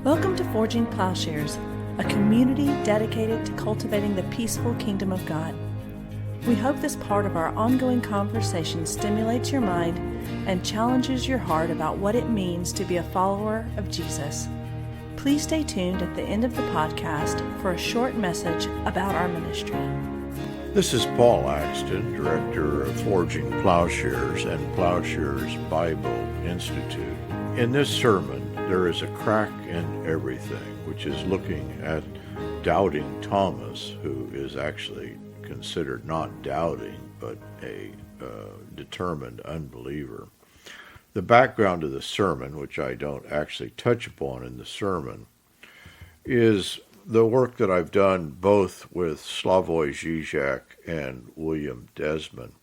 Welcome to Forging Plowshares, a community dedicated to cultivating the peaceful kingdom of God. We hope this part of our ongoing conversation stimulates your mind and challenges your heart about what it means to be a follower of Jesus. Please stay tuned at the end of the podcast for a short message about our ministry. This is Paul Axton, Director of Forging Plowshares and Plowshares Bible Institute. In this sermon, there is a crack in everything, which is looking at doubting Thomas, who is actually considered not doubting, but a determined unbeliever. The background of the sermon, which I don't actually touch upon in the sermon, is the work that I've done both with Slavoj Žižek and William Desmond,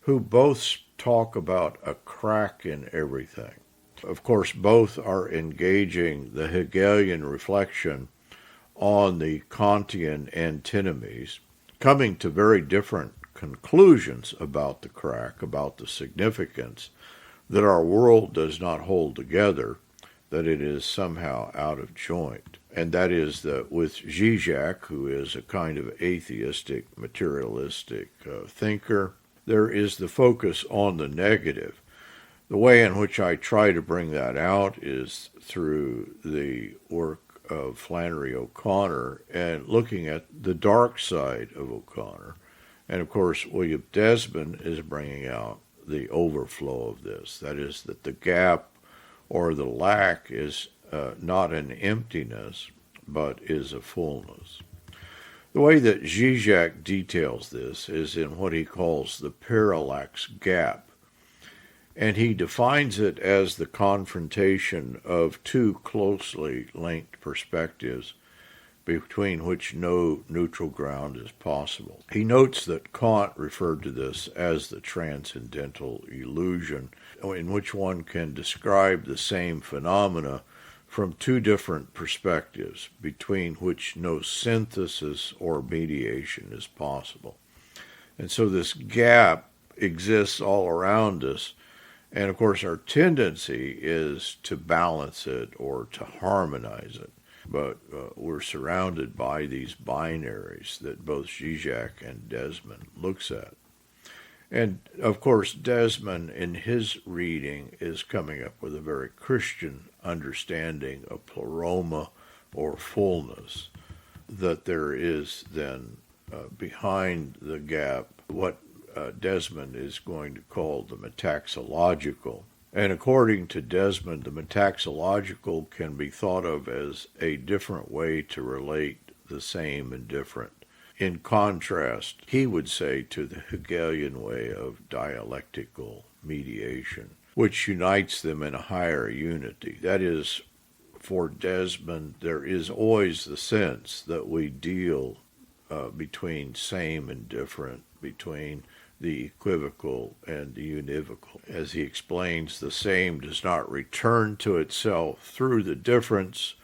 who both talk about a crack in everything. Of course, both are engaging the Hegelian reflection on the Kantian antinomies, coming to very different conclusions about the crack, about the significance, that our world does not hold together, that it is somehow out of joint. And that is that with Žižek, who is a kind of atheistic, materialistic thinker, there is the focus on the negative. The way in which I try to bring that out is through the work of Flannery O'Connor and looking at the dark side of O'Connor. And of course, William Desmond is bringing out the overflow of this. That is, that the gap or the lack is not an emptiness, but is a fullness. The way that Žižek details this is in what he calls the parallax gap. And he defines it as the confrontation of two closely linked perspectives between which no neutral ground is possible. He notes that Kant referred to this as the transcendental illusion, in which one can describe the same phenomena from two different perspectives, between which no synthesis or mediation is possible. And so this gap exists all around us. And of course, our tendency is to balance it or to harmonize it. But we're surrounded by these binaries that both Žižek and Desmond looks at. And of course, Desmond, in his reading, is coming up with a very Christian understanding of pleroma or fullness, that there is then behind the gap what Desmond is going to call the metaxological. And according to Desmond, the metaxological can be thought of as a different way to relate the same and different. In contrast, he would say, to the Hegelian way of dialectical mediation, which unites them in a higher unity. That is, for Desmond, there is always the sense that we deal between same and different, between the equivocal and the univocal. As he explains, the same does not return to itself through the difference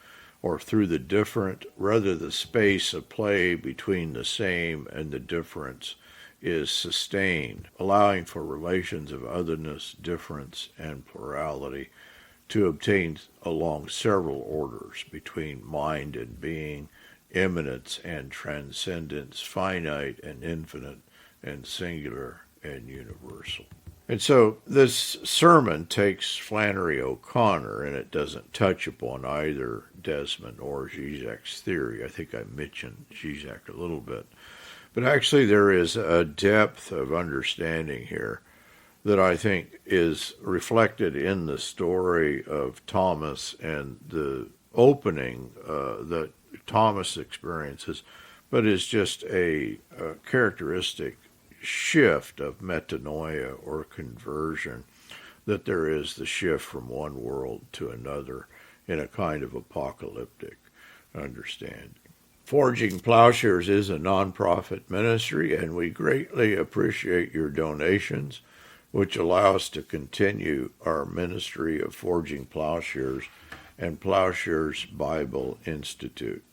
or through the different. Rather, the space of play between the same and the difference is sustained, allowing for relations of otherness, difference, and plurality to obtain along several orders between mind and being, immanence and transcendence, finite and infinite, and singular and universal. And so this sermon takes Flannery O'Connor, and it doesn't touch upon either Desmond or Žižek's theory. I think I mentioned Žižek a little bit. But actually there is a depth of understanding here that I think is reflected in the story of Thomas and the opening that Thomas experiences, but is just a characteristic shift of metanoia or conversion, that there is the shift from one world to another in a kind of apocalyptic understanding. Forging Plowshares is a nonprofit ministry, and we greatly appreciate your donations, which allow us to continue our ministry of Forging Plowshares and Plowshares Bible Institute.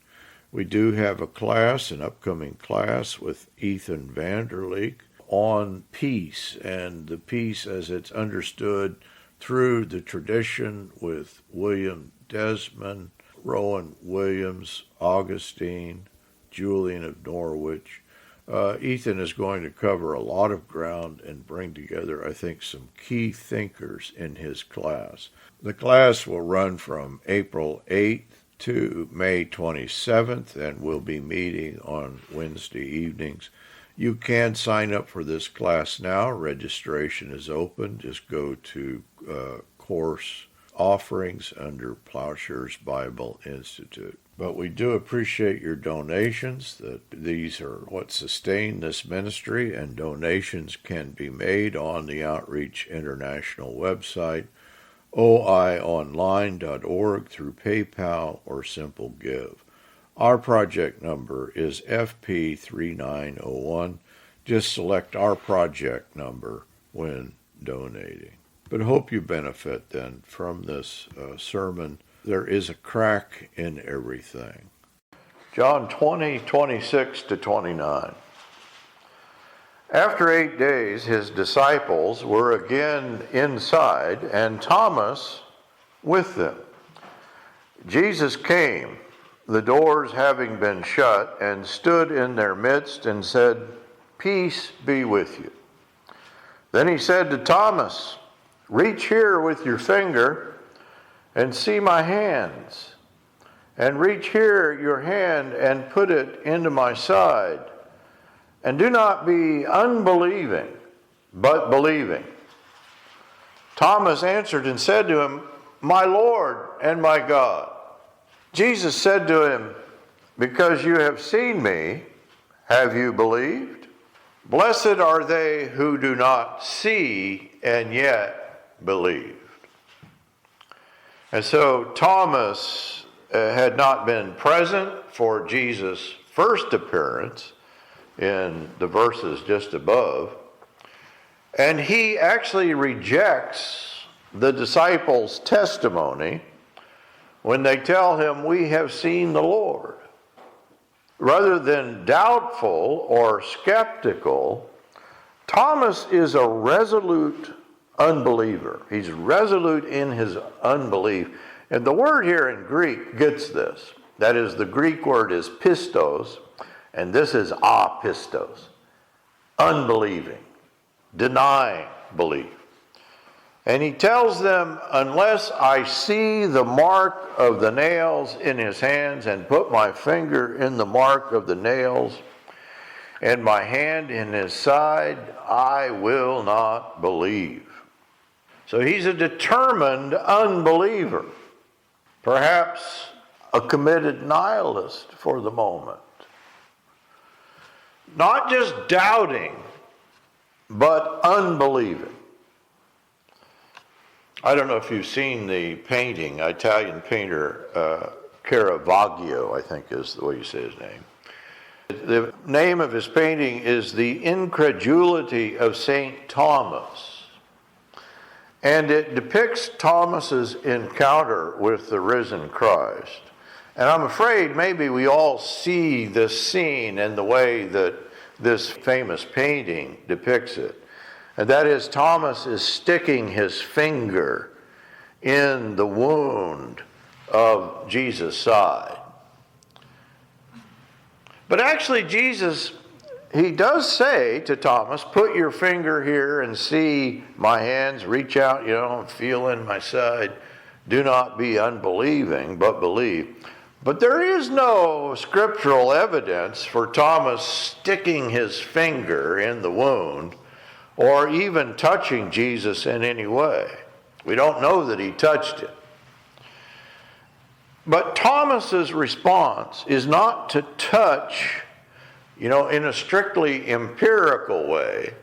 We do have a class, an upcoming class with Ethan Vanderleek on peace, and the peace as it's understood through the tradition with William Desmond, Rowan Williams, Augustine, Julian of Norwich. Ethan is going to cover a lot of ground and bring together, I think, some key thinkers in his class. The class will run from April 8th to May 27th, and we'll be meeting on Wednesday evenings. You can sign up for this class now. Registration is open. Just go to course offerings under Plowshares Bible Institute. But we do appreciate your donations. That these are what sustain this ministry, and donations can be made on the Outreach International website, oionline.org, through PayPal or Simple Give. Our project number is FP3901. Just select our project number when donating. But hope you benefit then from this sermon. There is a crack in everything. John 20:26-29. After 8 days, his disciples were again inside, and Thomas with them. Jesus came, the doors having been shut, and stood in their midst and said, "Peace be with you." Then he said to Thomas, "Reach here with your finger and see my hands, and reach here your hand and put it into my side. And do not be unbelieving, but believing." Thomas answered and said to him, "My Lord and my God." Jesus said to him, "Because you have seen me, have you believed? Blessed are they who do not see and yet believe." And so Thomas had not been present for Jesus' first appearance in the verses just above, and he actually rejects the disciples' testimony when they tell him, "We have seen the Lord." Rather than doubtful or skeptical, Thomas is a resolute unbeliever. He's resolute in his unbelief. And the word here in Greek gets this. That is, the Greek word is pistos, and this is apistos, unbelieving, denying belief. And he tells them, "Unless I see the mark of the nails in his hands and put my finger in the mark of the nails and my hand in his side, I will not believe." So he's a determined unbeliever, perhaps a committed nihilist for the moment. Not just doubting, but unbelieving. I don't know if you've seen the painting, Italian painter Caravaggio, I think is the way you say his name. The name of his painting is The Incredulity of St. Thomas. And it depicts Thomas's encounter with the risen Christ. And I'm afraid maybe we all see this scene in the way that this famous painting depicts it. And that is, Thomas is sticking his finger in the wound of Jesus' side. But actually Jesus, he does say to Thomas, "Put your finger here and see my hands, reach out, and feel in my side. Do not be unbelieving, but believe." But there is no scriptural evidence for Thomas sticking his finger in the wound or even touching Jesus in any way. We don't know that he touched it. But Thomas's response is not to touch, in a strictly empirical way.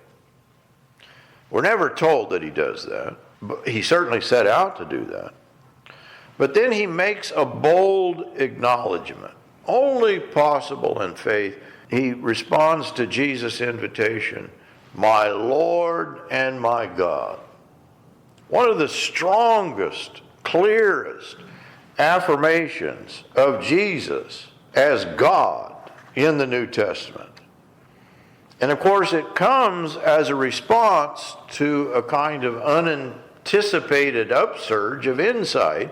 We're never told that he does that. But he certainly set out to do that. But then he makes a bold acknowledgement, only possible in faith. He responds to Jesus' invitation, "My Lord and my God." One of the strongest, clearest affirmations of Jesus as God in the New Testament. And of course it comes as a response to a kind of unanticipated upsurge of insight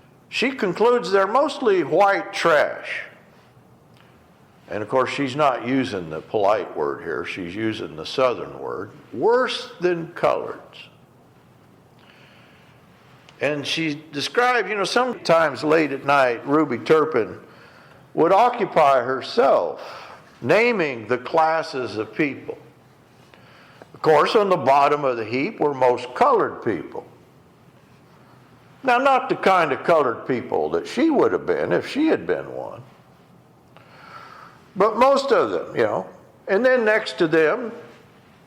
she concludes they're mostly white trash. And of course, she's not using the polite word here. She's using the Southern word, worse than coloreds. And she described, sometimes late at night, Ruby Turpin would occupy herself naming the classes of people. Of course, on the bottom of the heap were most colored people. Now, not the kind of colored people that she would have been if she had been one. But most of them, And then next to them,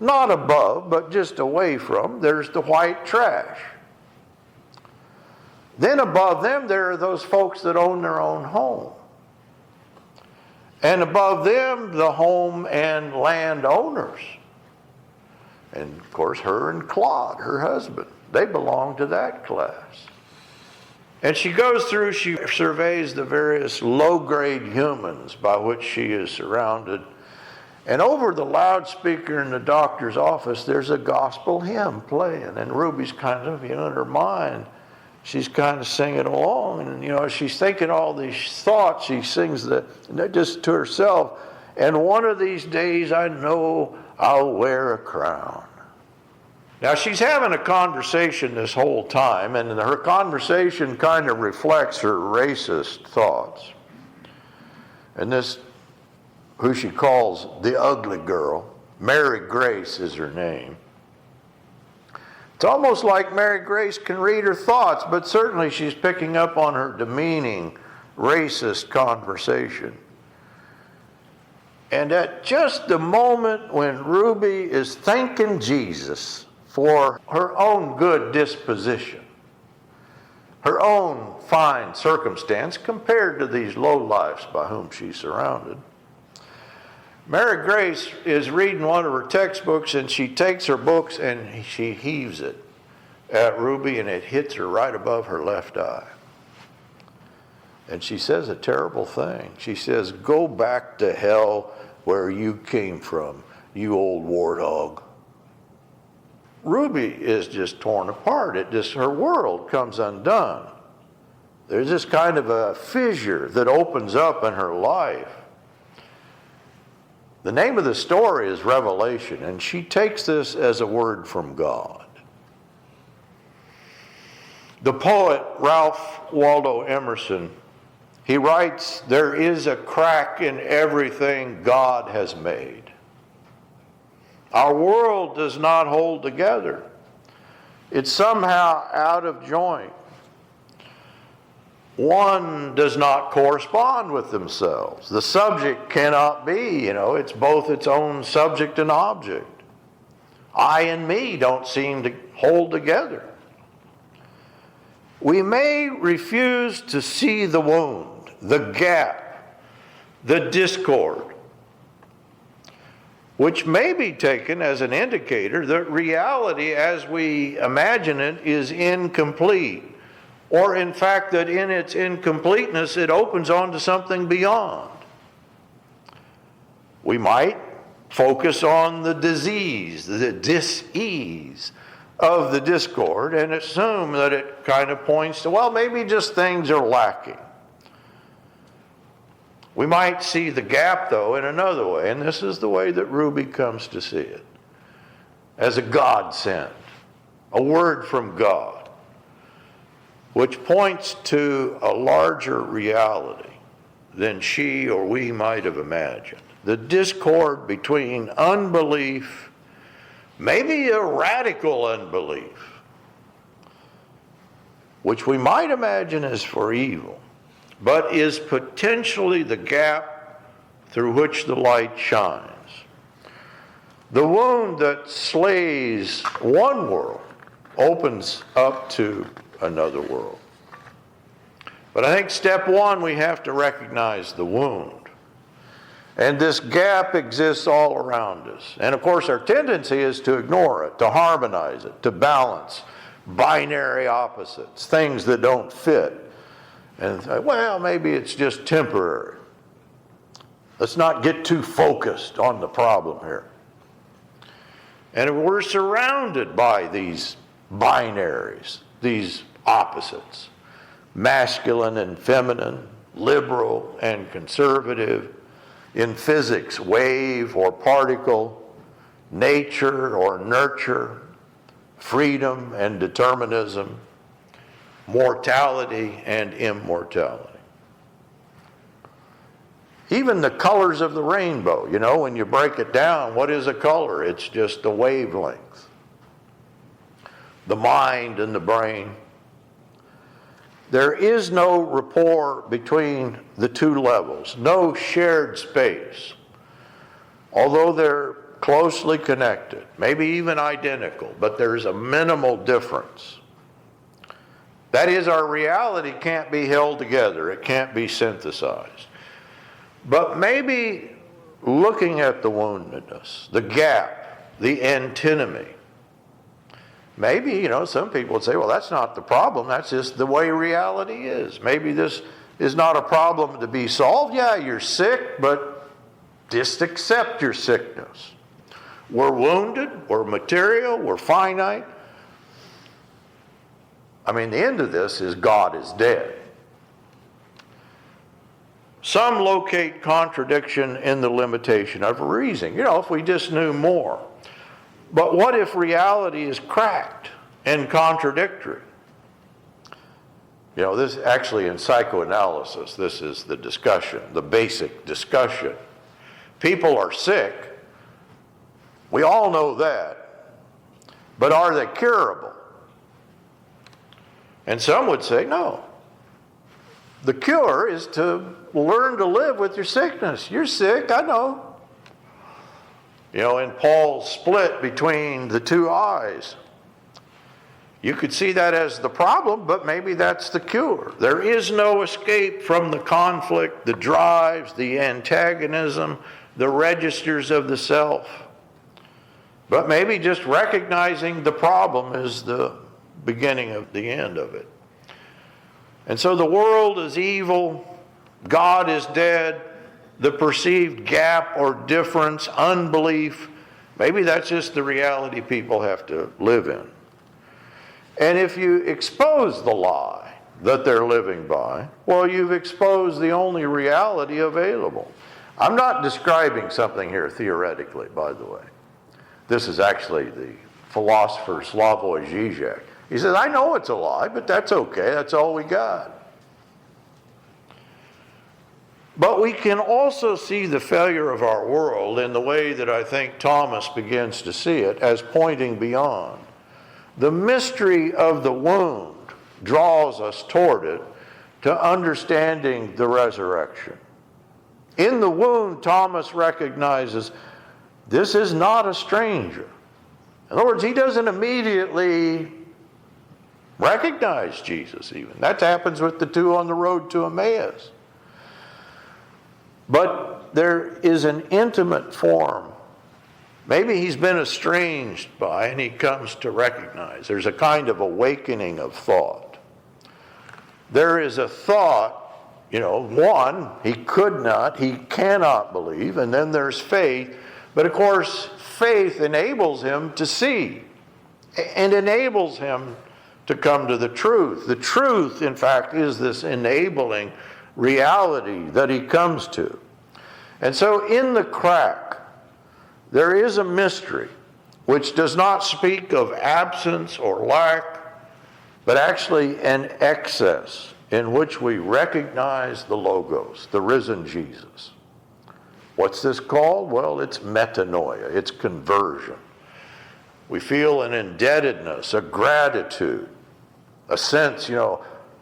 not above, but just away from, there's the white trash. Then above them, there are those folks that own their own home. And above them, the home and land owners. And of course, her and Claude, her husband, they belong to that class. And she goes through, she surveys the various low-grade humans by which she is surrounded. And over the loudspeaker in the doctor's office, there's a gospel hymn playing. And Ruby's kind of, in her mind, she's kind of singing along. And, as she's thinking all these thoughts, she sings just to herself. And one of these days, I know I'll wear a crown. Now, she's having a conversation this whole time, and her conversation kind of reflects her racist thoughts. And this, who she calls the ugly girl, Mary Grace is her name. It's almost like Mary Grace can read her thoughts, but certainly she's picking up on her demeaning, racist conversation. And at just the moment when Ruby is thanking Jesus for her own good disposition, her own fine circumstance compared to these lowlifes by whom she's surrounded, Mary Grace is reading one of her textbooks, and she takes her books and she heaves it at Ruby, and it hits her right above her left eye. And she says a terrible thing. She says, "Go back to hell where you came from, you old warthog." Ruby is just torn apart. Her world comes undone. There's this kind of a fissure that opens up in her life. The name of the story is Revelation, and she takes this as a word from God. The poet Ralph Waldo Emerson, he writes, "There is a crack in everything God has made. Our world does not hold together. It's somehow out of joint. One does not correspond with themselves. The subject cannot be, it's both its own subject and object. I and me don't seem to hold together. We may refuse to see the wound, the gap, the discord, which may be taken as an indicator that reality as we imagine it is incomplete, or in fact that in its incompleteness it opens onto something beyond. We might focus on the disease, the dis-ease of the discord, and assume that it kind of points to, well, maybe just things are lacking. We might see the gap, though, in another way, and this is the way that Ruby comes to see it, as a godsend, a word from God, which points to a larger reality than she or we might have imagined. The discord between unbelief, maybe a radical unbelief, which we might imagine is for evil, but is potentially the gap through which the light shines. The wound that slays one world opens up to another world. But I think step one, we have to recognize the wound. And this gap exists all around us. And of course, our tendency is to ignore it, to harmonize it, to balance binary opposites, things that don't fit. And say, well, maybe it's just temporary. Let's not get too focused on the problem here. And we're surrounded by these binaries, these opposites. masculine and feminine, liberal and conservative, in physics, wave or particle, nature or nurture, freedom and determinism, mortality and immortality. Even the colors of the rainbow, when you break it down, what is a color? It's just the wavelength. The mind and the brain. There is no rapport between the two levels, no shared space. Although they're closely connected, maybe even identical, but there's a minimal difference. That is, our reality can't be held together, it can't be synthesized. But maybe looking at the woundedness, the gap, the antinomy, maybe, some people would say, well, that's not the problem, that's just the way reality is. Maybe this is not a problem to be solved. Yeah, you're sick, but just accept your sickness. We're wounded, we're material, we're finite. The end of this is God is dead. Some locate contradiction in the limitation of reason. If we just knew more. But what if reality is cracked and contradictory? This actually in psychoanalysis, this is the discussion, the basic discussion. People are sick. We all know that. But are they curable? And some would say no. The cure is to learn to live with your sickness. You're sick, I know. In Paul's split between the two eyes, you could see that as the problem, but maybe that's the cure. There is no escape from the conflict, the drives, the antagonism, the registers of the self. But maybe just recognizing the problem is the beginning of the end of it. And so the world is evil, God is dead, the perceived gap or difference, unbelief, maybe that's just the reality people have to live in. And if you expose the lie that they're living by, well, you've exposed the only reality available. I'm not describing something here theoretically, by the way. This is actually the philosopher Slavoj Žižek. He says, I know it's a lie, but that's okay. That's all we got. But we can also see the failure of our world in the way that I think Thomas begins to see it as pointing beyond. The mystery of the wound draws us toward it to understanding the resurrection. In the wound, Thomas recognizes this is not a stranger. In other words, he doesn't immediately recognize Jesus even. That happens with the two on the road to Emmaus. But there is an intimate form. Maybe he's been estranged by, and he comes to recognize. There's a kind of awakening of thought. There is a thought, one, he cannot believe, and then there's faith. But of course, faith enables him to see and enables him to come to the truth. The truth, in fact, is this enabling reality that he comes to. And so in the crack, there is a mystery which does not speak of absence or lack, but actually an excess in which we recognize the Logos, the risen Jesus. What's this called? Well, it's metanoia, it's conversion. We feel an indebtedness, a gratitude, a sense,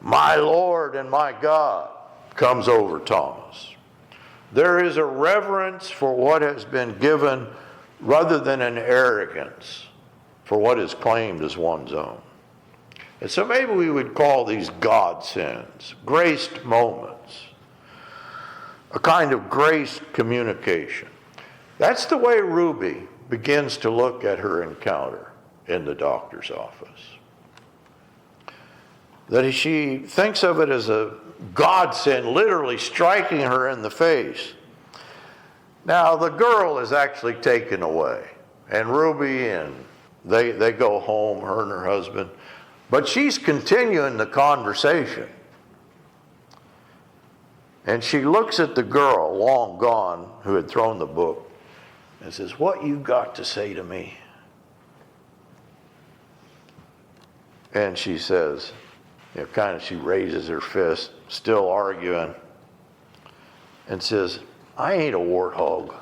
my Lord and my God comes over Thomas. There is a reverence for what has been given rather than an arrogance for what is claimed as one's own. And so maybe we would call these godsends, graced moments, a kind of graced communication. That's the way Ruby begins to look at her encounter in the doctor's office. That she thinks of it as a godsend, literally striking her in the face. Now, the girl is actually taken away, and Ruby and they go home, her and her husband, but she's continuing the conversation. And she looks at the girl, long gone, who had thrown the book, and says, "What you got to say to me?" And she says, she raises her fist, still arguing, and says, "I ain't a warthog.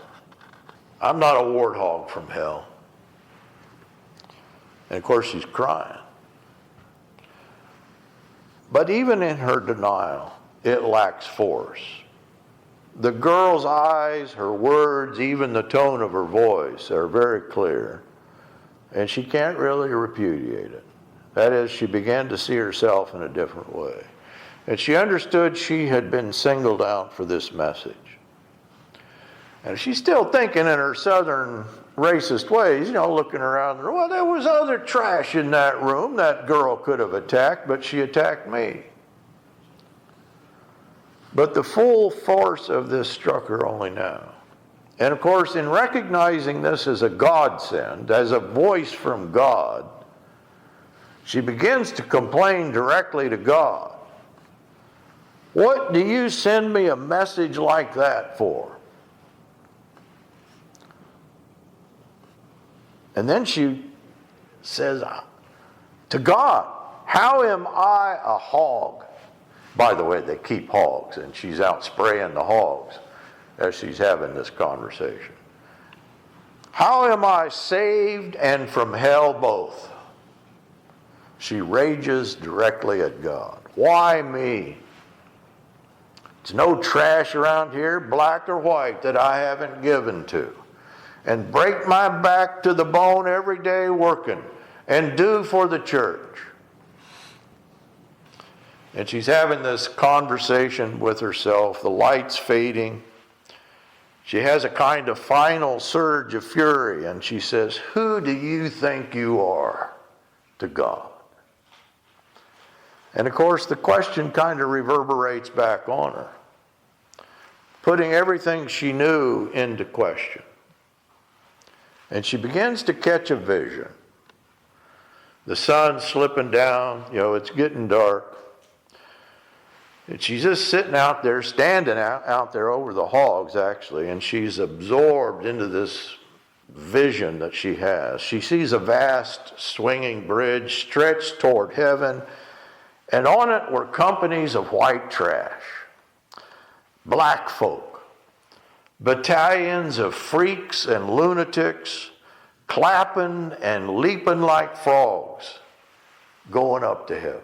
I'm not a warthog from hell." And of course she's crying. But even in her denial, it lacks force. The girl's eyes, her words, even the tone of her voice are very clear. And she can't really repudiate it. That is, she began to see herself in a different way. And she understood she had been singled out for this message. And she's still thinking in her southern racist ways, looking around. Well, there was other trash in that room that girl could have attacked, but she attacked me. But the full force of this struck her only now. And of course, in recognizing this as a godsend, as a voice from God, she begins to complain directly to God. "What do you send me a message like that for?" And then she says to God, "How am I a hog?" By the way, they keep hogs, and she's out spraying the hogs as she's having this conversation. "How am I saved and from hell both?" She rages directly at God. "Why me? It's no trash around here, black or white, that I haven't given to. And break my back to the bone every day working and do for the church." And she's having this conversation with herself, the light's fading. She has a kind of final surge of fury, and she says, "Who do you think you are?" to God. And of course, the question kind of reverberates back on her, putting everything she knew into question. And she begins to catch a vision. The sun's slipping down, it's getting dark. And she's just sitting out there, standing out there over the hogs, actually, and she's absorbed into this vision that she has. She sees a vast swinging bridge stretched toward heaven, and on it were companies of white trash, black folk, battalions of freaks and lunatics, clapping and leaping like frogs, going up to heaven.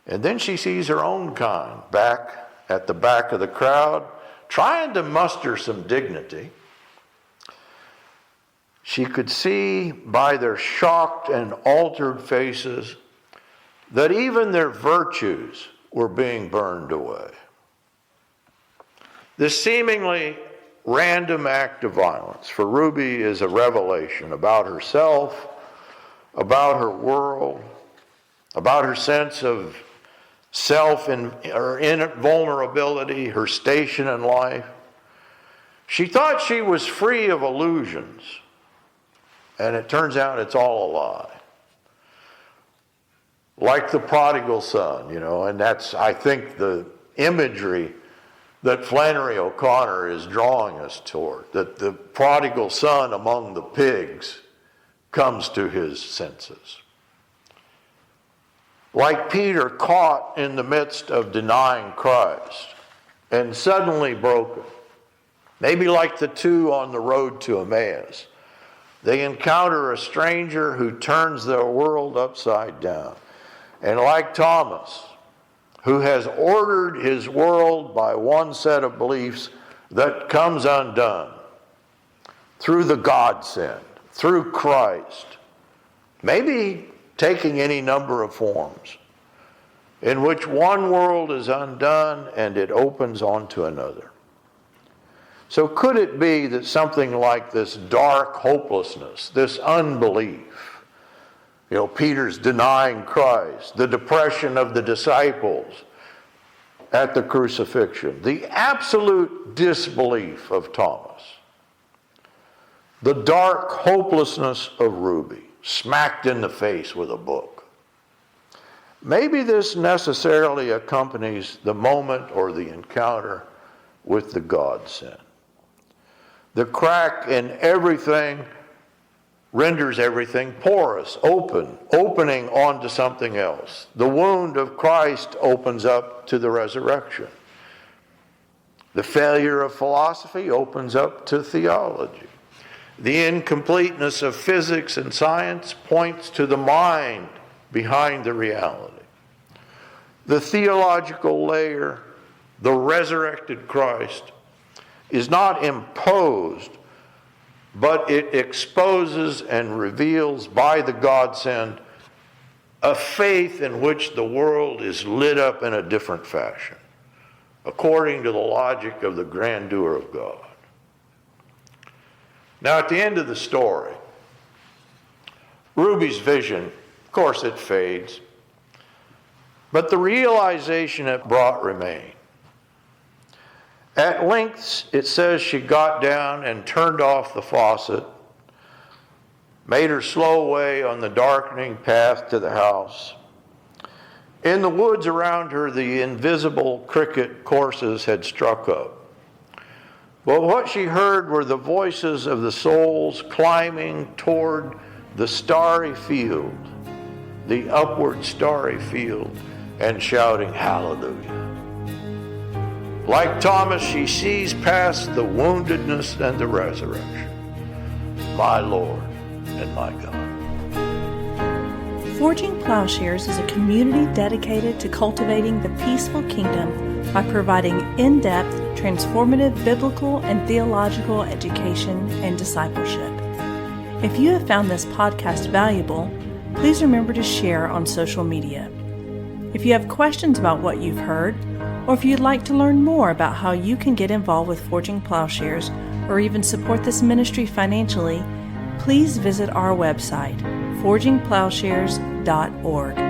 And then she sees her own kind back at the back of the crowd, trying to muster some dignity. She could see by their shocked and altered faces that even their virtues were being burned away. This seemingly random act of violence for Ruby is a revelation about herself, about her world, about her sense of self and her invulnerability, her station in life. She thought she was free of illusions, and it turns out it's all a lie. Like the prodigal son, and that's, I think, the imagery that Flannery O'Connor is drawing us toward, that the prodigal son among the pigs comes to his senses. Like Peter caught in the midst of denying Christ and suddenly broken. Maybe like the two on the road to Emmaus. They encounter a stranger who turns their world upside down. And like Thomas, who has ordered his world by one set of beliefs that comes undone through the godsend, through Christ, maybe taking any number of forms, in which one world is undone and it opens onto another. So could it be that something like this dark hopelessness, this unbelief, Peter's denying Christ, the depression of the disciples at the crucifixion, the absolute disbelief of Thomas, the dark hopelessness of Ruby, smacked in the face with a book, Maybe this necessarily accompanies the moment or the encounter with the godsend. The crack in everything renders everything porous, opening onto something else. The wound of Christ opens up to the resurrection. The failure of philosophy opens up to theology. The incompleteness of physics and science points to the mind behind the reality. The theological layer, the resurrected Christ, is not imposed, but it exposes and reveals by the godsend a faith in which the world is lit up in a different fashion, according to the logic of the grandeur of God. Now, at the end of the story, Ruby's vision, of course, it fades, but the realization it brought remained. At length, it says she got down and turned off the faucet, made her slow way on the darkening path to the house. In the woods around her, the invisible cricket courses had struck up. But what she heard were the voices of the souls climbing toward the starry field, the upward starry field, and shouting hallelujah. Like Thomas, she sees past the woundedness and the resurrection. My Lord and my God. Forging Plowshares is a community dedicated to cultivating the peaceful kingdom by providing in-depth, transformative biblical and theological education and discipleship. If you have found this podcast valuable, please remember to share on social media. If you have questions about what you've heard, or if you'd like to learn more about how you can get involved with Forging Plowshares or even support this ministry financially, please visit our website, forgingplowshares.org.